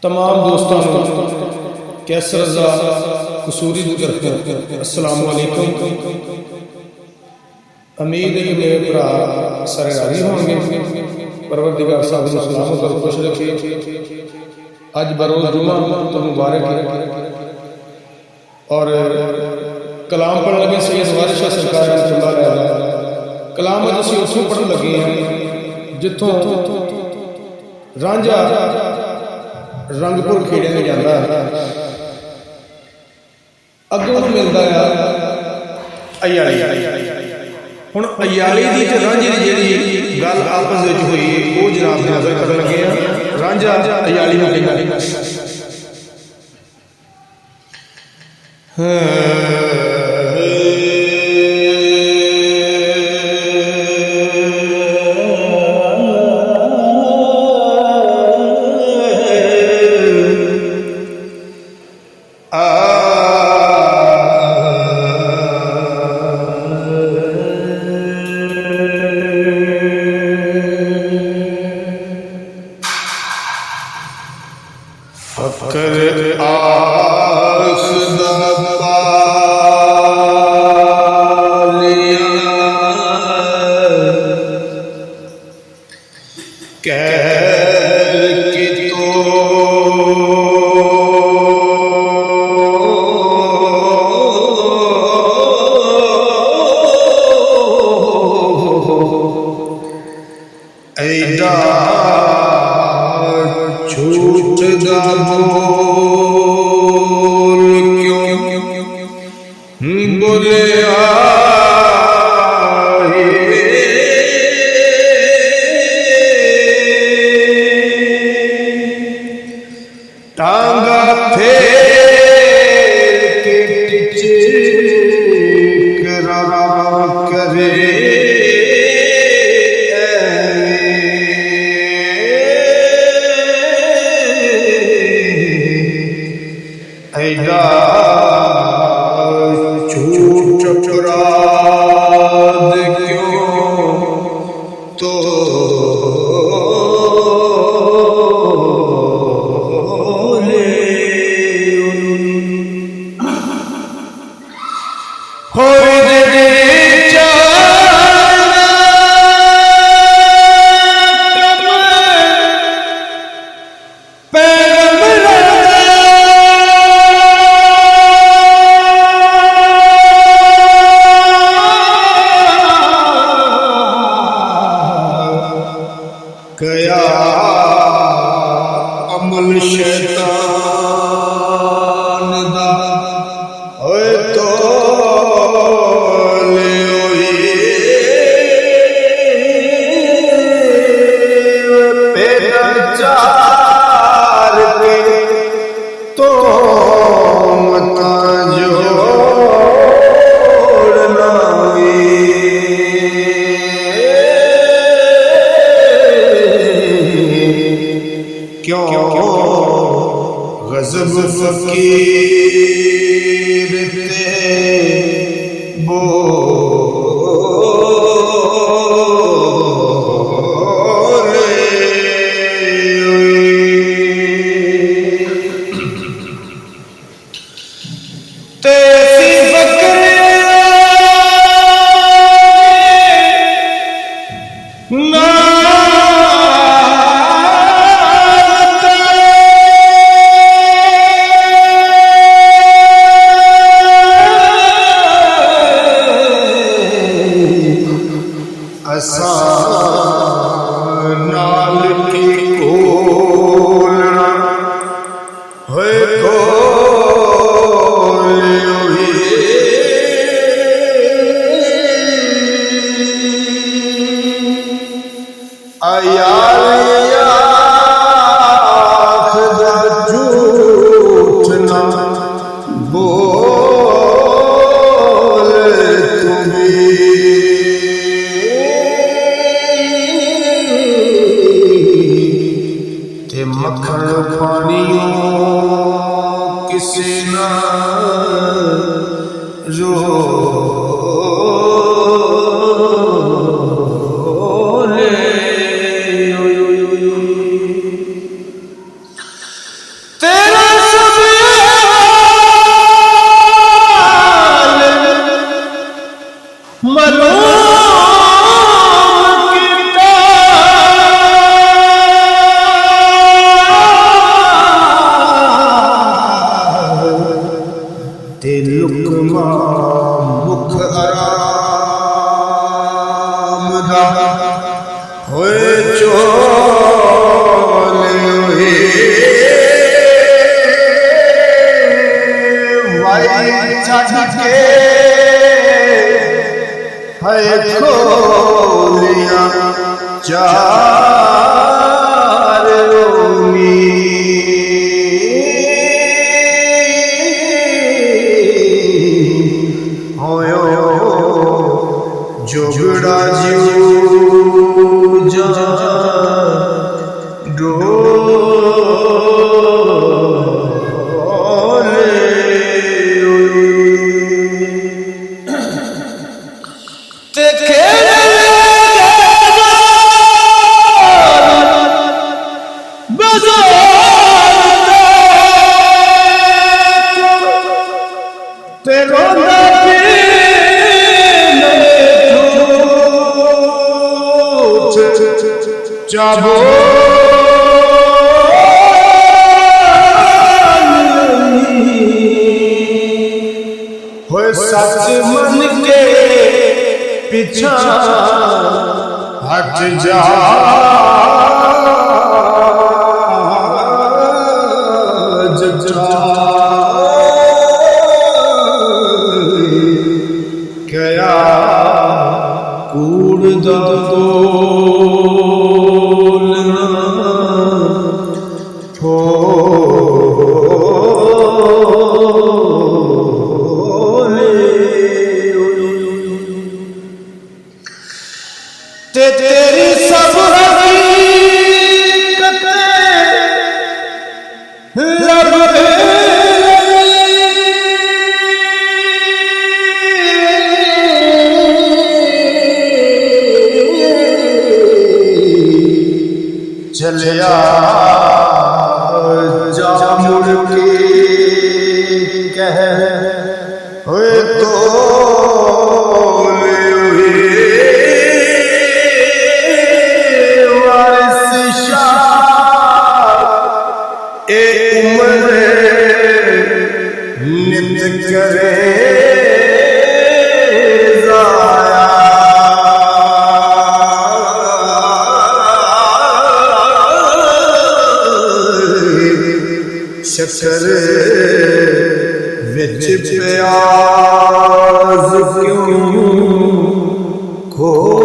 तमाम दोस्तों को कैसर रज़ा कसूरी की तरफ अस्सलाम वालेकुम। उम्मीद है कि मेरे भरा सारे राजी होंगे। परवरदिगार साहब को सलामत और खुश रखे। अज बरोज जुमा तो मुबारक है और कलाम पढ़ लगे सैयद वारिस शाह सरकार कलाम अज असीं उत्थों पढ़न लगे हैं जिथों रांझा रंगपुर खेड़े में जाता है, अगों मिलता है अयाली। हुण अयाली की ते रांझे की जिहड़ी गल आपस विच होई वो जनाब दे नज़र करन लगे हैं। रांझा अयाली नूं कहंदा फकर आखदा पालिया कहर की तो ऐदा झूठ दा बोल क्यों बोले टांगा फेर के टिचकरा करे ऐदा झूठ अपराध क्यों तो गया अमल शैतान दा होए तो ले पेड़ा चार के तो मता जोड़ना क्यों गज़ब फकीर ते बोले तेरी बकरियां ना नाल की कोलना होए अयालिया खुदा झूठ ना बोल ते मक्खन पानियों किसी ना रो चाबो होए सच मन के पीछा हट जा क्या कूड़ दो तेरी सब लब चलिया जा मुड़ के कह होए तो करे शक्कर विच प्याज क्यों खो